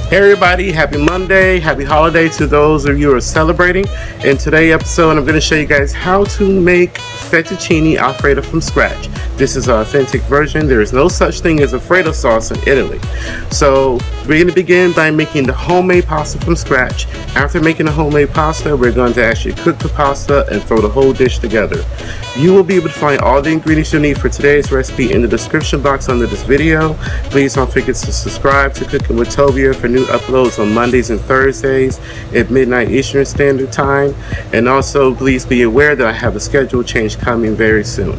Hey everybody, happy Monday, happy holiday to those of you who are celebrating. In today's episode, I'm going to show you guys how to make fettuccine Alfredo from scratch. This is an authentic version. There is no such thing as Alfredo sauce in Italy. So we're going to begin by making the homemade pasta from scratch. After making the homemade pasta, we're going to actually cook the pasta and throw the whole dish together. You will be able to find all the ingredients you need for today's recipe in the description box under this video. Please don't forget to subscribe to Cooking with Tovia for new uploads on Mondays and Thursdays at midnight Eastern Standard Time. And also please be aware that I have a schedule change coming very soon.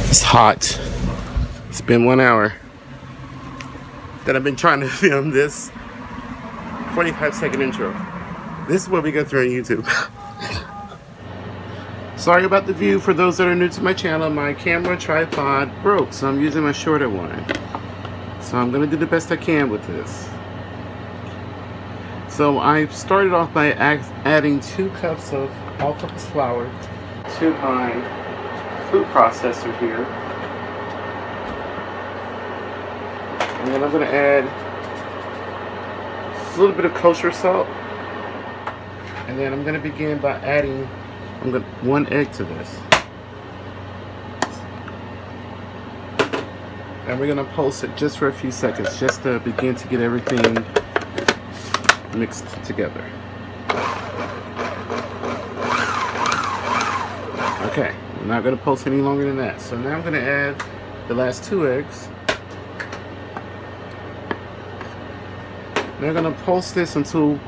It's hot. It's been 1 hour that I've been trying to film this 45-second intro. This is what we go through on YouTube. Sorry about the view for those that are new to my channel. My camera tripod broke, so I'm using my shorter one. So I'm going to do the best I can with this. So I started off by adding 2 cups of all-purpose flour to my food processor here. And then I'm going to add a little bit of kosher salt. And then I'm going to begin by adding 1 egg to this. And we're going to pulse it just for a few seconds, just to begin to get everything mixed together. Okay, I'm not going to pulse any longer than that. So now I'm going to add the last 2 eggs. And I'm going to pulse this until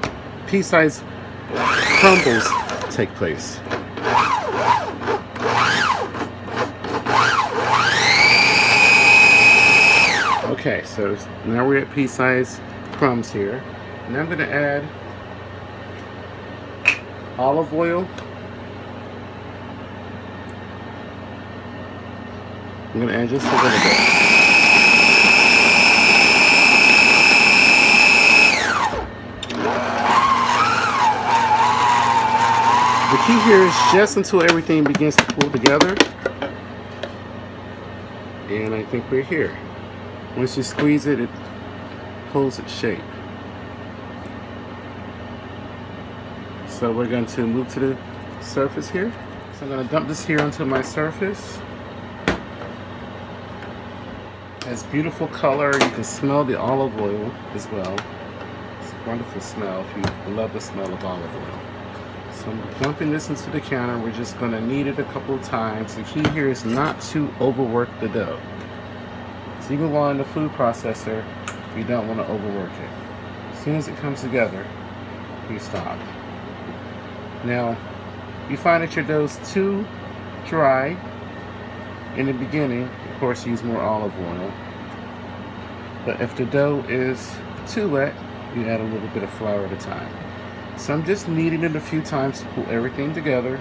pea-sized crumbles take place. Okay, so now we're at pea-sized crumbs here. And I'm going to add olive oil. I'm going to add just a little bit. The key here is just until everything begins to pull together. And I think we're here. Once you squeeze it, it pulls its shape. So we're going to move to the surface here. So I'm going to dump this here onto my surface. It has beautiful color. You can smell the olive oil as well. It's a wonderful smell if you love the smell of olive oil. So I'm dumping this into the counter. We're just going to knead it a couple of times. The key here is not to overwork the dough. So even while in the food processor, you don't want to overwork it. As soon as it comes together, you stop. Now, if you find that your dough is too dry in the beginning, of course use more olive oil. But if the dough is too wet, you add a little bit of flour at a time. So I'm just kneading it a few times to pull everything together.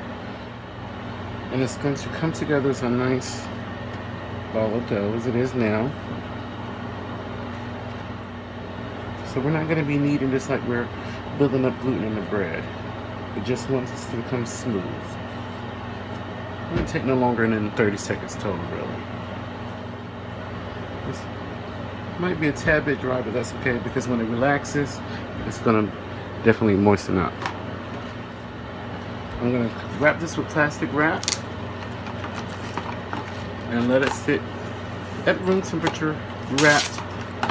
And it's going to come together as a nice ball of dough as it is now. So we're not going to be kneading this like we're building up gluten in the bread. It just wants us to become smooth. It won't take no longer than 30 seconds total, really. This might be a tad bit dry, but that's okay because when it relaxes, it's going to definitely moisten up. I'm going to wrap this with plastic wrap and let it sit at room temperature wrapped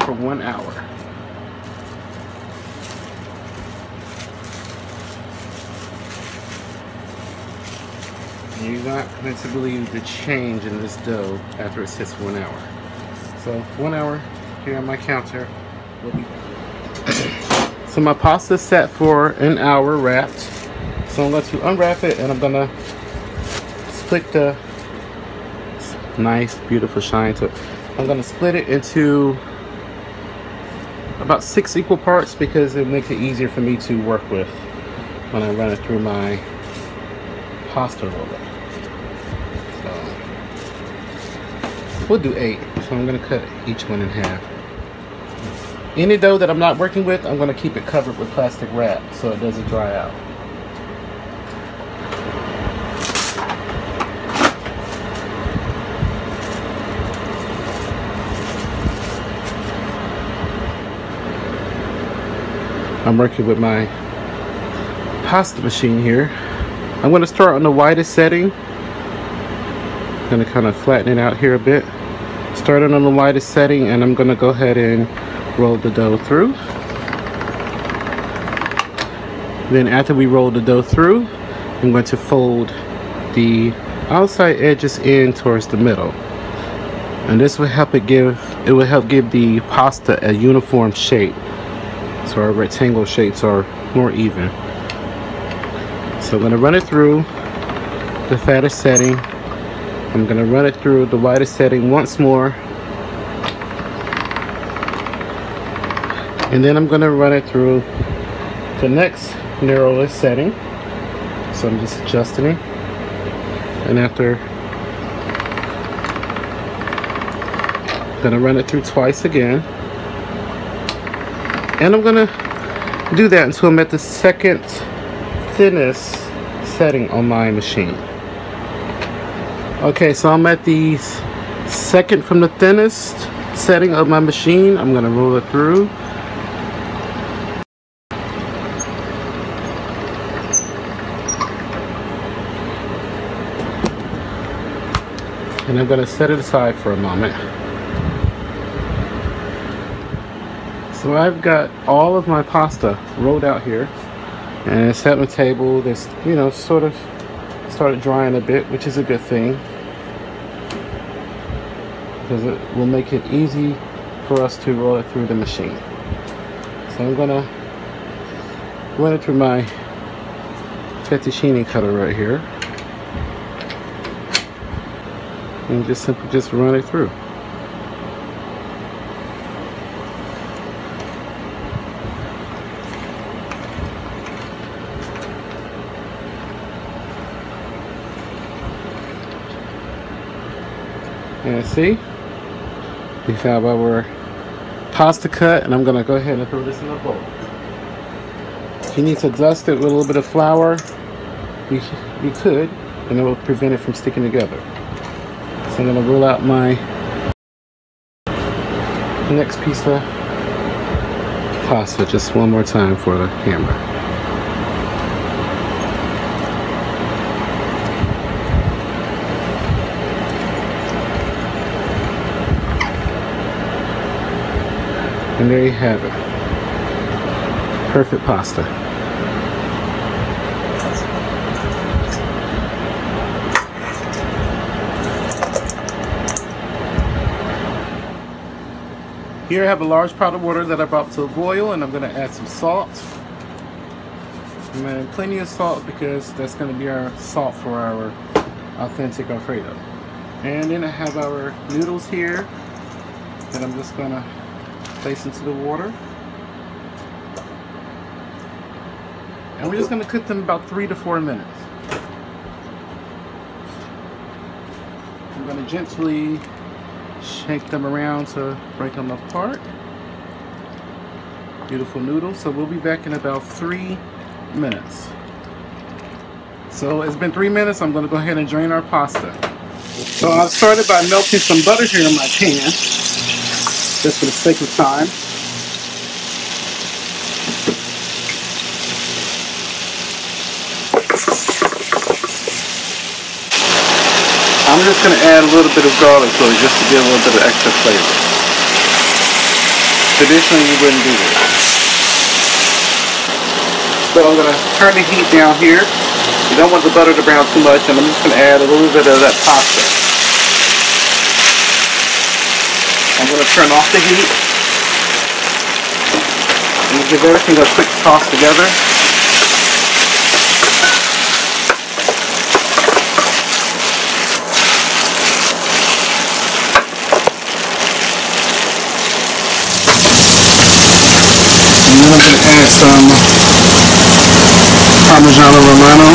for 1 hour. You're not going to believe the change in this dough after it sits 1 hour. So 1 hour here on my counter will be So my pasta is set for 1 hour wrapped. So I'm going to unwrap it and I'm going to split the nice beautiful shine to it. I'm going to split it into about 6 equal parts because it makes it easier for me to work with when I run it through my pasta roller. So we'll do 8. So I'm going to cut each one in half. Any dough that I'm not working with, I'm going to keep it covered with plastic wrap so it doesn't dry out. I'm working with my pasta machine here. I'm going to start on the widest setting. I'm going to kind of flatten it out here a bit. Starting on the widest setting, and I'm going to go ahead and roll the dough through. Then after we roll the dough through, I'm going to fold the outside edges in towards the middle. And this will help give the pasta a uniform shape. So our rectangle shapes are more even. So I'm going to run it through the fattest setting. I'm going to run it through the widest setting once more. And then I'm going to run it through the next narrowest setting. So I'm just adjusting it. And after, I'm going to run it through twice again. And I'm going to do that until I'm at the second thinnest setting on my machine. Okay, so I'm at the second from the thinnest setting of my machine. I'm going to roll it through. And I'm going to set it aside for a moment. So I've got all of my pasta rolled out here, and it's set on the table. This, you know, sort of started drying a bit, which is a good thing, because it will make it easy for us to roll it through the machine. So I'm going to run it through my fettuccine cutter right here. And just simply just run it through. And see, we have our pasta cut, and I'm gonna go ahead and throw this in a bowl. If you need to dust it with a little bit of flour, you could, and it will prevent it from sticking together. So I'm going to roll out my next piece of pasta just one more time for the camera. And there you have it. Perfect pasta. Here I have a large pot of water that I brought to a boil, and I'm going to add some salt. I'm adding plenty of salt because that's going to be our salt for our Authentic Alfredo. And then I have our noodles here that I'm just going to place into the water. And we're just going to cook them about 3 to 4 minutes. I'm going to gently shake them around to break them apart. Beautiful noodles. So we'll be back in about 3 minutes. So it's been 3 minutes. I'm going to go ahead and drain our pasta. So I started by melting some butter here in my pan, just for the sake of time. I'm just going to add a little bit of garlic to it just to give a little bit of extra flavor. Traditionally, you wouldn't do this. So I'm going to turn the heat down here. You don't want the butter to brown too much, and I'm just going to add a little bit of that pasta. I'm going to turn off the heat and give everything a quick toss together. And then I'm going to add some Parmesan Romano.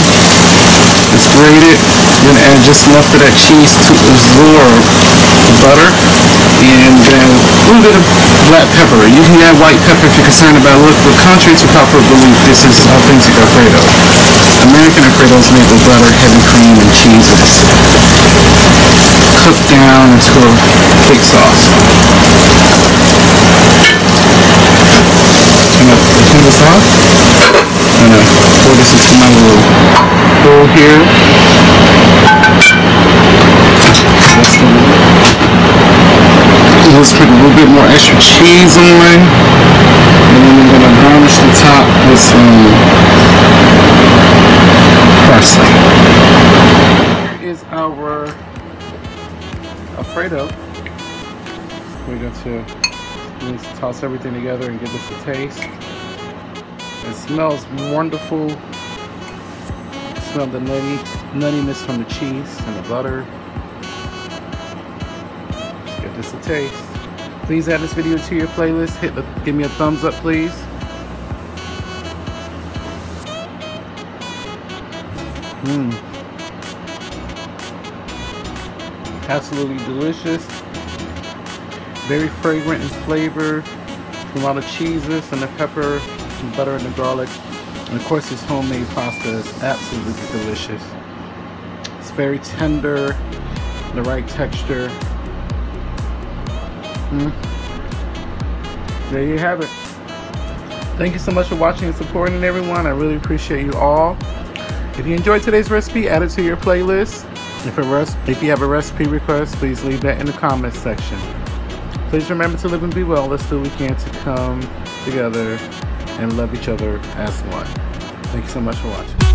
It's grated. I'm going to add just enough of that cheese to absorb the butter. And then a little bit of black pepper. You can add white pepper if you're concerned about it. But contrary to popular belief, this is Authentic Alfredo. American Alfredo is made with butter, heavy cream, and cheese. It's cooked down into a thick sauce. Turn this off. little bit more extra cheese on, and then I'm gonna garnish the top with some parsley. Here is our Alfredo. We're going to toss everything together and give this a taste. It smells wonderful. Smell the nuttiness from the cheese and the butter. Let's give this a taste. Please add this video to your playlist. Give me a thumbs up, please. Absolutely delicious. Very fragrant in flavor from all the cheeses and the pepper and butter and the garlic. And of course, this homemade pasta is absolutely delicious. It's very tender, the right texture. There you have it. Thank you so much for watching and supporting, everyone. I really appreciate you all. If you enjoyed today's recipe, add it to your playlist. If you have a recipe request, please leave that in the comments section. Please remember to live and be well. Let's do what we can to come together and love each other as one. Thank you so much for watching.